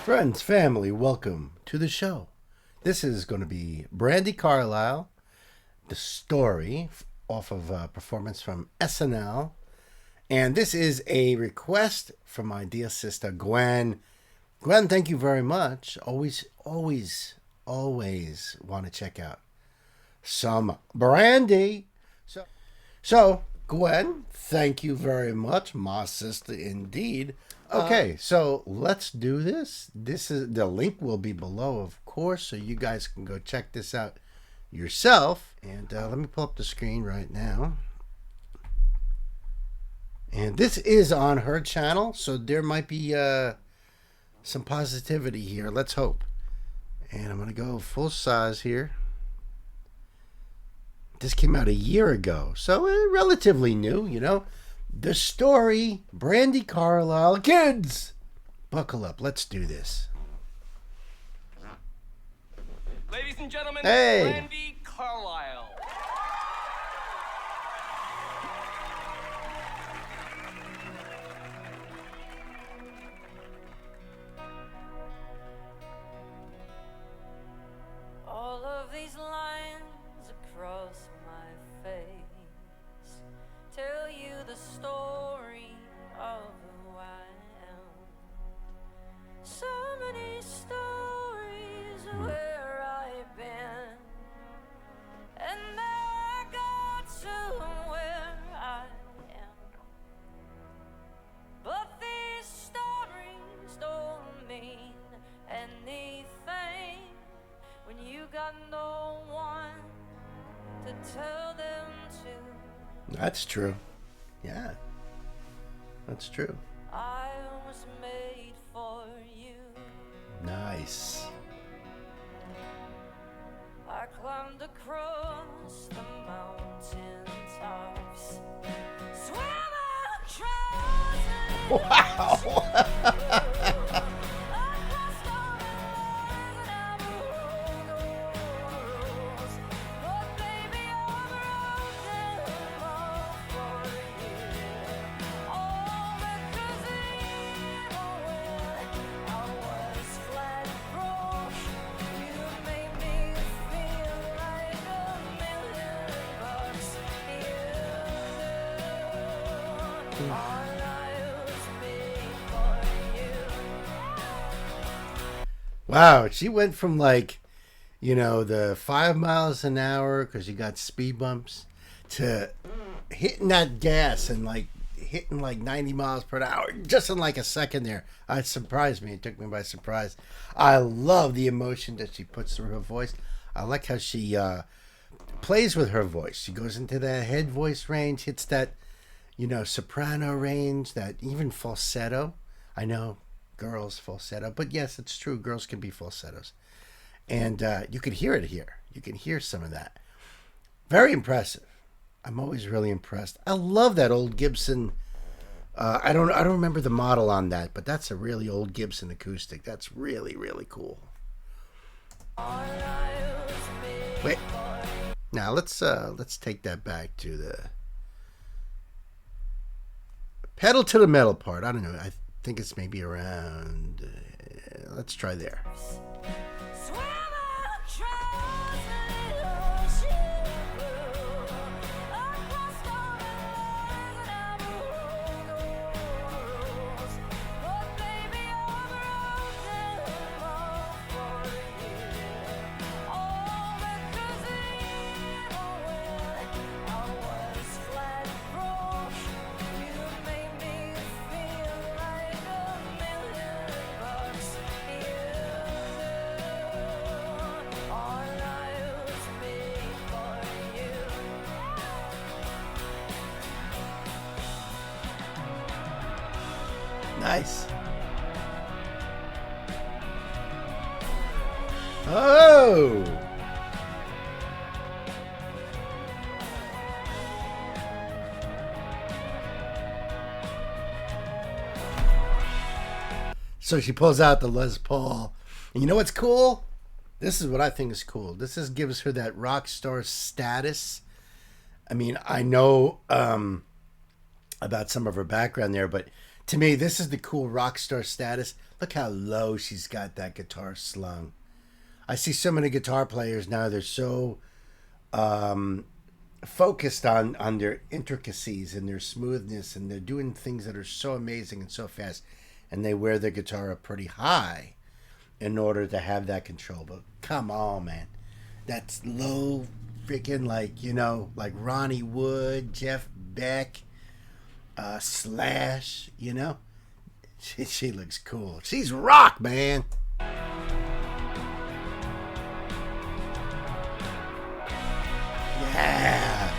Friends, family, welcome to the show. This is going to be Brandi Carlile, the story off of a performance from SNL. And this is a request from my dear sister, Gwen. Gwen, thank you very much. Always want to check out some Brandi. So, Gwen, thank you very much, my sister indeed. Okay, so let's do this. This is the link will be below, of course, so you guys can go check this out yourself. And let me pull up the screen right now. And this is on her channel, so there might be some positivity here. Let's hope. And I'm gonna go full size here. This came out a year ago, so relatively new, you know. The story, Brandi Carlile. Kids, buckle up. Let's do this. Ladies and gentlemen, Hey. Brandi Carlile. All of these lines across my face tell you the story of who I am. So many stories where I've been, and I got to where I am. But these stories don't mean anything when you got no one to tell them to. That's true. Yeah, that's true. I was made for you. Nice. I climbed across the mountain tops, swam across Wow. Wow, she went from like, you know, the 5 miles an hour because you got speed bumps to hitting that gas and like hitting like 90 miles per hour just in like a second there. It surprised me. It took me by surprise. I love the emotion that she puts through her voice. I like how she plays with her voice. She goes into that head voice range, hits that, you know, soprano range, that even falsetto. I know girls falsetto, but yes, it's true. Girls can be falsettos. And you can hear it here. You can hear some of that. Very impressive. I'm always really impressed. I love that old Gibson. I don't remember the model on that, but that's a really old Gibson acoustic. That's really, really cool. Wait. Now let's take that back to the pedal to the metal part. I don't know. I think it's maybe around. Let's try there. Nice. Oh! So she pulls out the Les Paul. And you know what's cool? This is what I think is cool. This is gives her that rock star status. I mean, I know about some of her background there, but To me, this is the cool rock star status. Look how low she's got that guitar slung. I see so many guitar players now, they're so focused on their intricacies and their smoothness, and they're doing things that are so amazing and so fast, and they wear their guitar up pretty high in order to have that control. But come on, man. That's low freaking, like, like Ronnie Wood, Jeff Beck, Slash, She looks cool. She's rock, man. Yeah.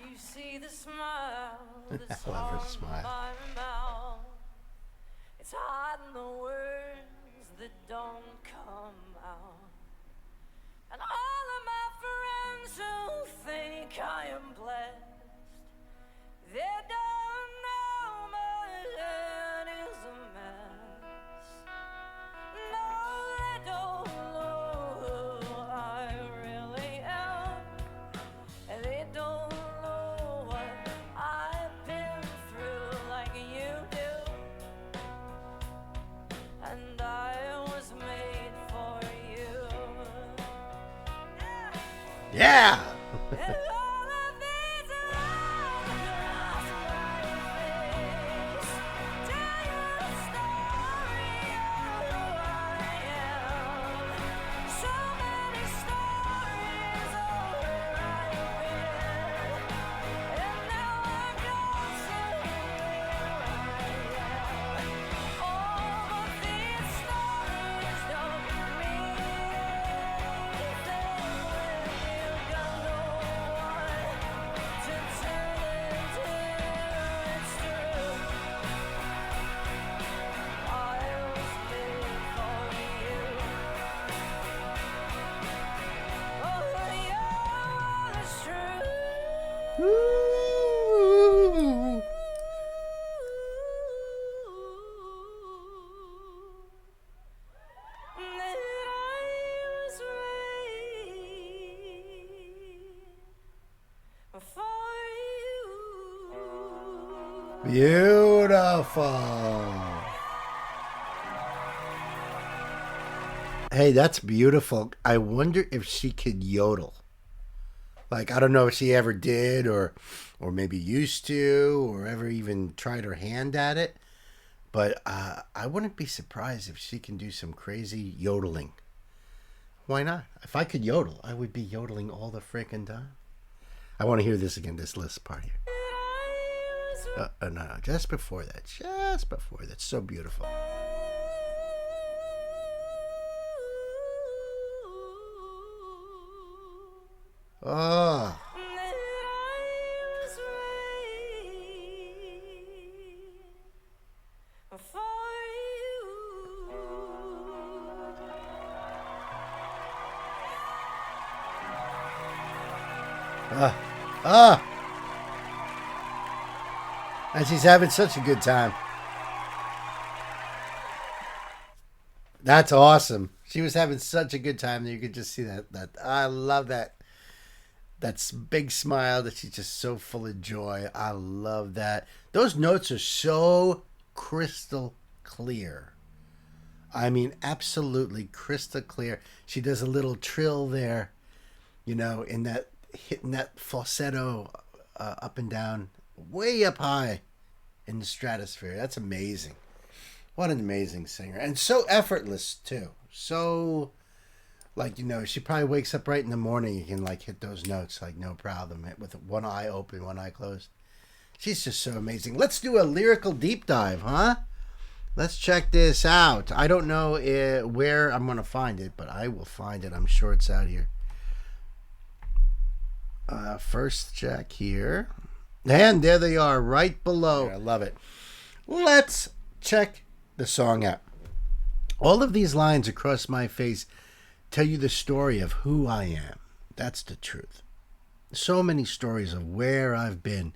You see the smile that's I love her on smile. my mouth. It's hiding the words that don't come out. And all of my friends who think I am blessed, they don't know my head is a mess. No, they don't know who I really am. And they don't know what I've been through like you do. And I was made for you. Yeah. And all of these lines across my face tell you a story of who I am. So many stories of where I've been, and now I don't see where I am. All of these stories don't mean anything when you got no one to turn it to. It's true. I was made for you. Oh, yeah, it's true. Ooh. That I was made for you. Beautiful. Hey, that's beautiful. I wonder if she could yodel. Like, I don't know if she ever did or maybe used to or ever even tried her hand at it. But I wouldn't be surprised if she can do some crazy yodeling. Why not? If I could yodel, I would be yodeling all the freaking time. I want to hear this again, this last part here. No, just before that. Just before that. So beautiful. Oh. And she's having such a good time. That's awesome. She was having such a good time that you could just see that. I love that. That big smile that she's just so full of joy. I love that. Those notes are so crystal clear. I mean, absolutely crystal clear. She does a little trill there, in that, hitting that falsetto up and down, way up high in the stratosphere. That's amazing. What an amazing singer. And so effortless, too. So, she probably wakes up right in the morning and can, hit those notes, no problem, with one eye open, one eye closed. She's just so amazing. Let's do a lyrical deep dive, huh? Let's check this out. I don't know where I'm going to find it, but I will find it. I'm sure it's out here. First check here. And there they are, right below. I love it. Let's check the song out. All of these lines across my face tell you the story of who I am. That's the truth. So many stories of where I've been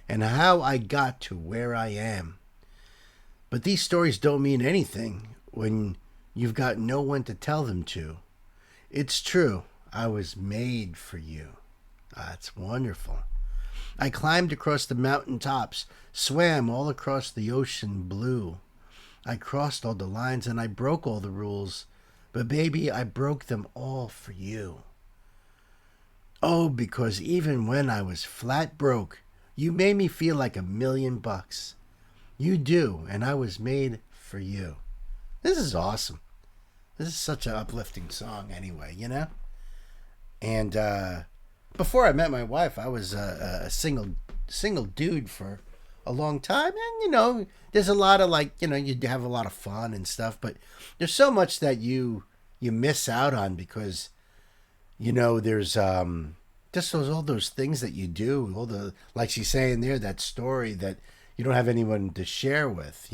and how I got to where I am. But these stories don't mean anything when you've got no one to tell them to. It's true. I was made for you. That's wonderful. I climbed across the mountain tops, swam all across the ocean blue. I crossed all the lines and I broke all the rules. But baby, I broke them all for you. Oh, because even when I was flat broke, you made me feel like $1,000,000. You do, and I was made for you. This is awesome. This is such an uplifting song anyway, you know? And before I met my wife, I was a single dude for a long time. And, you know, there's a lot of you have a lot of fun and stuff. But there's so much that you miss out on because, there's just all those things that you do. Like she's saying there, that story that you don't have anyone to share with,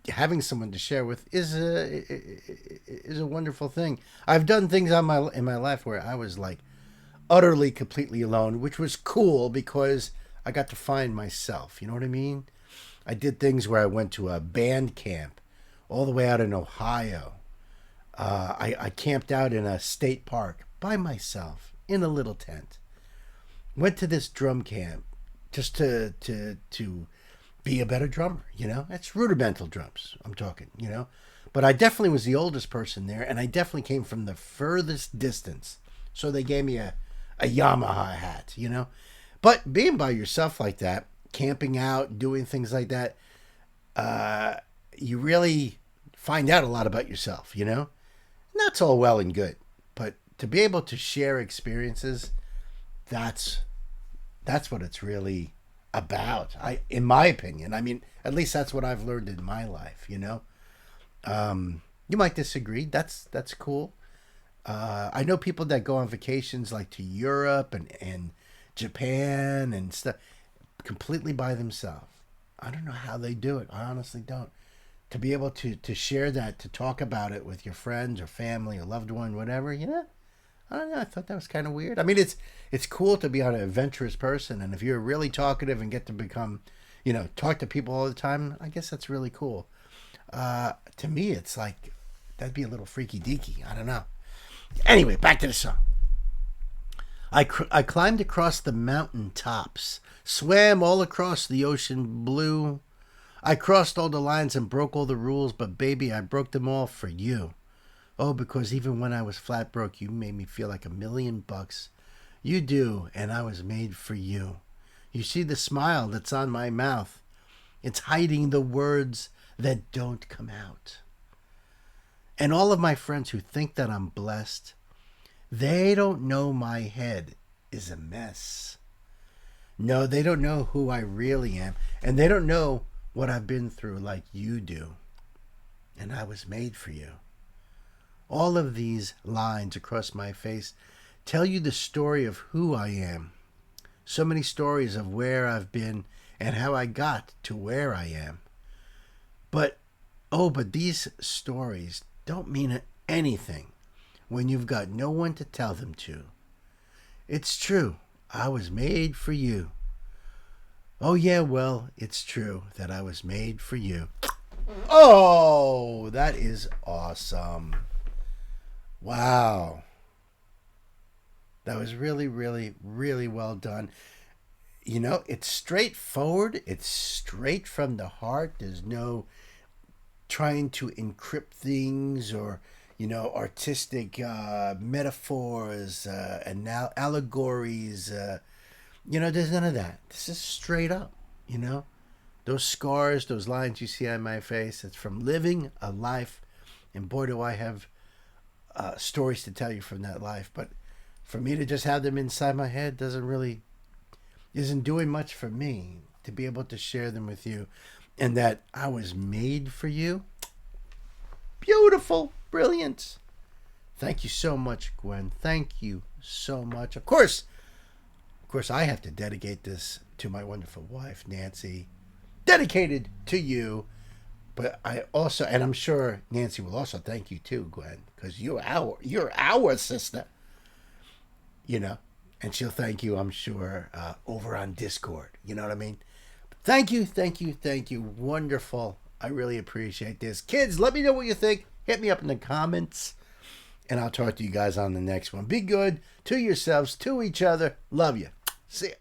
having someone to share with is a wonderful thing. I've done things in my life where I was like utterly, completely alone, which was cool because I got to find myself. You know what I mean? I did things where I went to a band camp all the way out in Ohio. I camped out in a state park by myself in a little tent. Went to this drum camp just to be a better drummer, It's rudimental drums, I'm talking, But I definitely was the oldest person there, and I definitely came from the furthest distance. So they gave me a Yamaha hat, But being by yourself like that, camping out, doing things like that, you really find out a lot about yourself, And that's all well and good. But to be able to share experiences, that's what it's really about. In my opinion, I mean, at least that's what I've learned in my life, You might disagree. That's cool. I know people that go on vacations like to Europe and Japan and stuff completely by themselves. I don't know how they do it. I honestly don't. To be able to share that, to talk about it with your friends or family or loved one, whatever, I don't know. I thought that was kind of weird. I mean, it's cool to be an adventurous person, and if you're really talkative and get to become, talk to people all the time, I guess that's really cool. To me, it's like that'd be a little freaky deaky. I don't know. Anyway, back to the song. I climbed across the mountain tops, swam all across the ocean blue. I crossed all the lines and broke all the rules, but baby, I broke them all for you. Oh, because even when I was flat broke, you made me feel like $1,000,000. You do, and I was made for you. You see the smile that's on my mouth. It's hiding the words that don't come out. And all of my friends who think that I'm blessed, they don't know my head is a mess. No, they don't know who I really am, and they don't know what I've been through like you do. And I was made for you. All of these lines across my face tell you the story of who I am. So many stories of where I've been and how I got to where I am. But these stories don't mean anything when you've got no one to tell them to. It's true. I was made for you. Oh, yeah, well, it's true that I was made for you. Oh, that is awesome. Wow. That was really, really, really well done. It's straightforward. It's straight from the heart. There's no trying to encrypt things or, artistic metaphors and allegories. There's none of that. This is straight up, Those scars, those lines you see on my face, it's from living a life. And boy, do I have stories to tell you from that life. But for me to just have them inside my head isn't doing much for me. To be able to share them with you and that I was made for you. Beautiful. Brilliant. Thank you so much, Gwen. Thank you so much. Of course, I have to dedicate this to my wonderful wife, Nancy. Dedicated to you. But I also, and I'm sure Nancy will also thank you too, Gwen, because you're our sister, you know, and she'll thank you, I'm sure, over on Discord. You know what I mean? Thank you, thank you, thank you. Wonderful. I really appreciate this. Kids, let me know what you think. Hit me up in the comments, and I'll talk to you guys on the next one. Be good to yourselves, to each other. Love you. See ya.